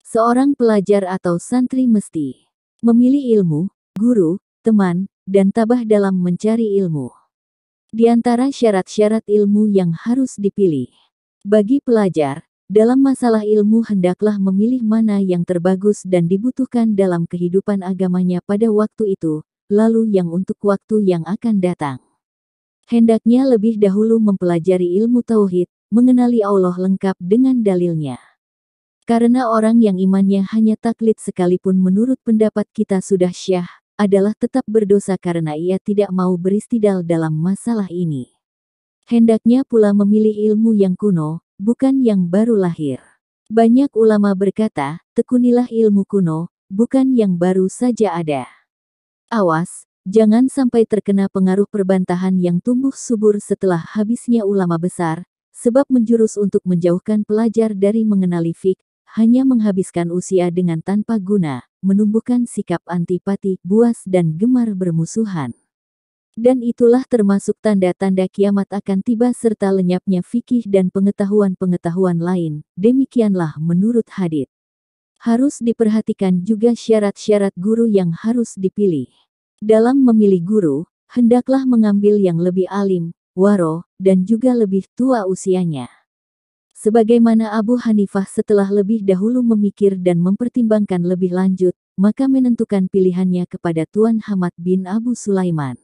Seorang pelajar atau santri mesti memilih ilmu, guru, teman, dan tabah dalam mencari ilmu. Di antara syarat-syarat ilmu yang harus dipilih bagi pelajar, dalam masalah ilmu hendaklah memilih mana yang terbagus dan dibutuhkan dalam kehidupan agamanya pada waktu itu, lalu yang untuk waktu yang akan datang. Hendaknya lebih dahulu mempelajari ilmu tauhid, mengenali Allah lengkap dengan dalilnya. Karena orang yang imannya hanya taklid sekalipun menurut pendapat kita sudah syah, adalah tetap berdosa karena ia tidak mau beristidal dalam masalah ini. Hendaknya pula memilih ilmu yang kuno, bukan yang baru lahir. Banyak ulama berkata, tekunilah ilmu kuno, bukan yang baru saja ada. Awas, jangan sampai terkena pengaruh perbantahan yang tumbuh subur setelah habisnya ulama besar, sebab menjurus untuk menjauhkan pelajar dari mengenali fiqh, hanya menghabiskan usia dengan tanpa guna, menumbuhkan sikap antipati, buas dan gemar bermusuhan. Dan itulah termasuk tanda-tanda kiamat akan tiba serta lenyapnya fikih dan pengetahuan-pengetahuan lain, demikianlah menurut hadits. Harus diperhatikan juga syarat-syarat guru yang harus dipilih. Dalam memilih guru, hendaklah mengambil yang lebih alim, waro, dan juga lebih tua usianya. Sebagaimana Abu Hanifah setelah lebih dahulu memikir dan mempertimbangkan lebih lanjut, maka menentukan pilihannya kepada Tuan Hamad bin Abu Sulaiman.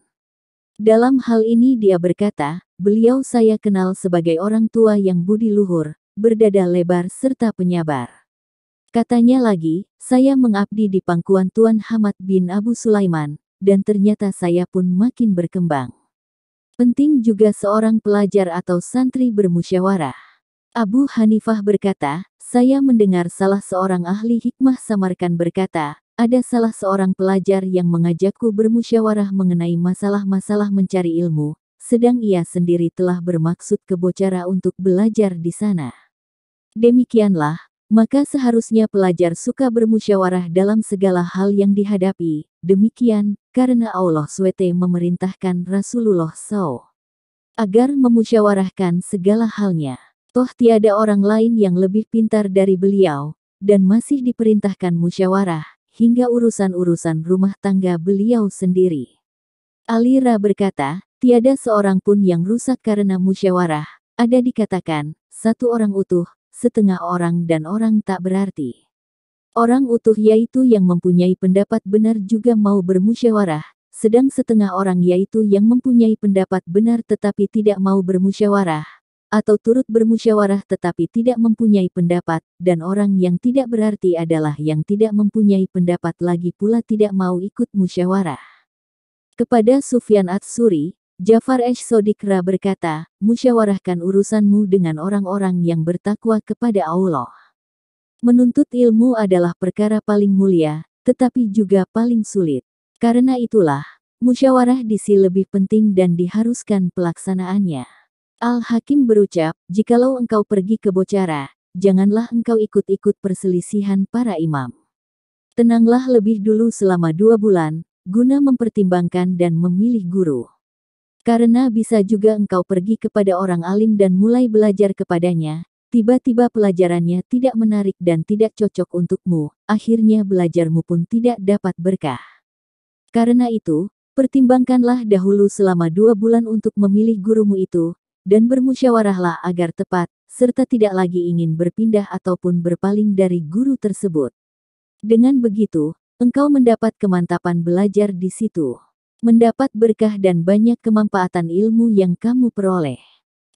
Dalam hal ini dia berkata, beliau saya kenal sebagai orang tua yang budi luhur, berdada lebar serta penyabar. Katanya lagi, saya mengabdi di pangkuan Tuan Hamad bin Abu Sulaiman, dan ternyata saya pun makin berkembang. Penting juga seorang pelajar atau santri bermusyawarah. Abu Hanifah berkata, saya mendengar salah seorang ahli hikmah Samarkand berkata, ada salah seorang pelajar yang mengajakku bermusyawarah mengenai masalah-masalah mencari ilmu, sedang ia sendiri telah bermaksud ke Bocara untuk belajar di sana. Demikianlah, maka seharusnya pelajar suka bermusyawarah dalam segala hal yang dihadapi, demikian, karena Allah SWT memerintahkan Rasulullah SAW agar memusyawarahkan segala halnya. Toh tiada orang lain yang lebih pintar dari beliau, dan masih diperintahkan musyawarah, hingga urusan-urusan rumah tangga beliau sendiri. Ali Ra berkata, tiada seorang pun yang rusak karena musyawarah, ada dikatakan, satu orang utuh, setengah orang dan orang tak berarti. Orang utuh yaitu yang mempunyai pendapat benar juga mau bermusyawarah, sedang setengah orang yaitu yang mempunyai pendapat benar tetapi tidak mau bermusyawarah, atau turut bermusyawarah tetapi tidak mempunyai pendapat, dan orang yang tidak berarti adalah yang tidak mempunyai pendapat lagi pula tidak mau ikut musyawarah. Kepada Sufyan Ats-Tsuri, Ja'far Ash-Shodiq berkata, musyawarahkan urusanmu dengan orang-orang yang bertakwa kepada Allah. Menuntut ilmu adalah perkara paling mulia, tetapi juga paling sulit. Karena itulah, musyawarah disi lebih penting dan diharuskan pelaksanaannya. Al-Hakim berucap, jikalau engkau pergi ke Bocara, janganlah engkau ikut-ikut perselisihan para imam. Tenanglah lebih dulu selama 2 bulan, guna mempertimbangkan dan memilih guru. Karena bisa juga engkau pergi kepada orang alim dan mulai belajar kepadanya, tiba-tiba pelajarannya tidak menarik dan tidak cocok untukmu, akhirnya belajarmu pun tidak dapat berkah. Karena itu, pertimbangkanlah dahulu selama 2 bulan untuk memilih gurumu itu, dan bermusyawarahlah agar tepat, serta tidak lagi ingin berpindah ataupun berpaling dari guru tersebut. Dengan begitu, engkau mendapat kemantapan belajar di situ. Mendapat berkah dan banyak kemanfaatan ilmu yang kamu peroleh.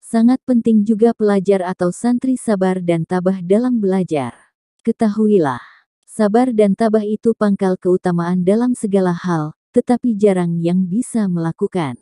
Sangat penting juga pelajar atau santri sabar dan tabah dalam belajar. Ketahuilah, sabar dan tabah itu pangkal keutamaan dalam segala hal, tetapi jarang yang bisa melakukan.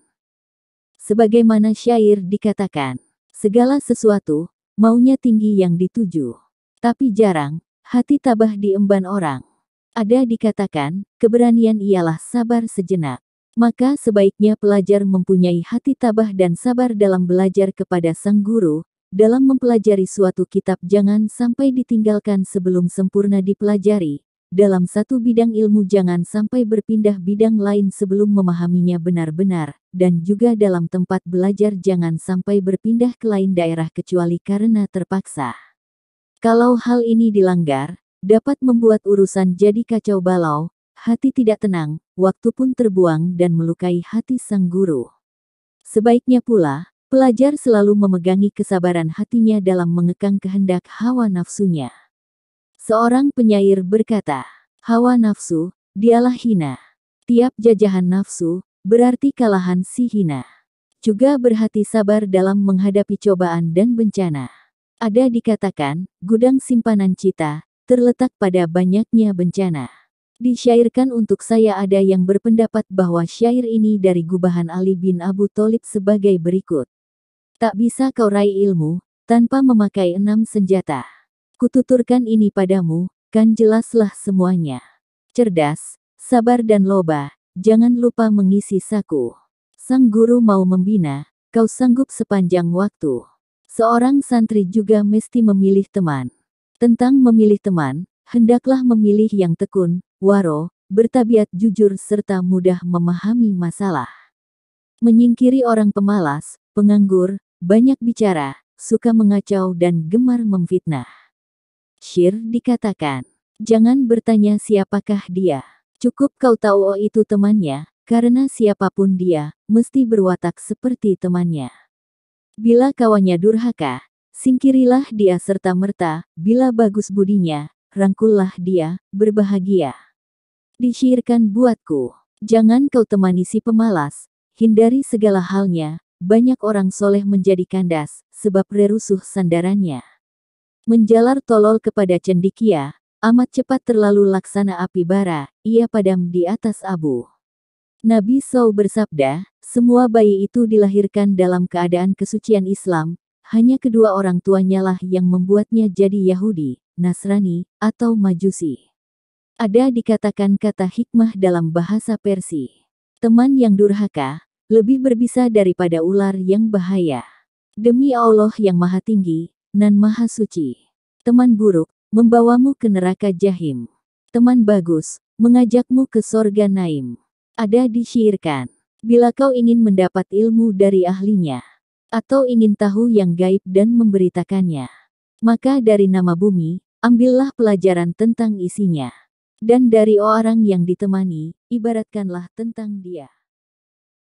Sebagaimana syair dikatakan, segala sesuatu, maunya tinggi yang dituju. Tapi jarang, hati tabah diemban orang. Ada dikatakan, keberanian ialah sabar sejenak. Maka sebaiknya pelajar mempunyai hati tabah dan sabar dalam belajar kepada sang guru. Dalam mempelajari suatu kitab jangan sampai ditinggalkan sebelum sempurna dipelajari. Dalam satu bidang ilmu jangan sampai berpindah bidang lain sebelum memahaminya benar-benar, dan juga dalam tempat belajar jangan sampai berpindah ke lain daerah kecuali karena terpaksa. Kalau hal ini dilanggar, dapat membuat urusan jadi kacau balau, hati tidak tenang, waktu pun terbuang dan melukai hati sang guru. Sebaiknya pula, pelajar selalu memegangi kesabaran hatinya dalam mengekang kehendak hawa nafsunya. Seorang penyair berkata, hawa nafsu, dialah hina. Tiap jajahan nafsu, berarti kalahan si hina. Juga berhati sabar dalam menghadapi cobaan dan bencana. Ada dikatakan, gudang simpanan cita, terletak pada banyaknya bencana. Disyairkan untuk saya. Ada yang berpendapat bahwa syair ini dari gubahan Ali bin Abu Tholib sebagai berikut. Tak bisa kau raih ilmu, tanpa memakai 6 senjata. Kututurkan ini padamu, kan jelaslah semuanya. Cerdas, sabar dan loba, jangan lupa mengisi saku. Sang guru mau membina, kau sanggup sepanjang waktu. Seorang santri juga mesti memilih teman. Tentang memilih teman, hendaklah memilih yang tekun, waro, bertabiat jujur serta mudah memahami masalah. Menyingkiri orang pemalas, penganggur, banyak bicara, suka mengacau dan gemar memfitnah. Syir dikatakan, jangan bertanya siapakah dia. Cukup kau tahu oh itu temannya, karena siapapun dia, mesti berwatak seperti temannya. Bila kawannya durhaka, singkirilah dia serta-merta, bila bagus budinya, rangkullah dia, berbahagia. Disyairkan buatku, jangan kau temani si pemalas, hindari segala halnya, banyak orang soleh menjadi kandas, sebab rerusuh sandarannya. Menjalar tolol kepada cendekia, amat cepat terlalu laksana api bara, ia padam di atas abu. Nabi SAW bersabda, semua bayi itu dilahirkan dalam keadaan kesucian Islam, hanya kedua orang tuanya lah yang membuatnya jadi Yahudi, Nasrani, atau Majusi. Ada dikatakan kata hikmah dalam bahasa Persia. Teman yang durhaka, lebih berbisa daripada ular yang bahaya. Demi Allah yang Maha Tinggi, nan Maha Suci. Teman buruk, membawamu ke neraka jahim. Teman bagus, mengajakmu ke sorga naim. Ada disyairkan, bila kau ingin mendapat ilmu dari ahlinya, atau ingin tahu yang gaib dan memberitakannya, maka dari nama bumi, ambillah pelajaran tentang isinya. Dan dari orang yang ditemani, ibaratkanlah tentang dia.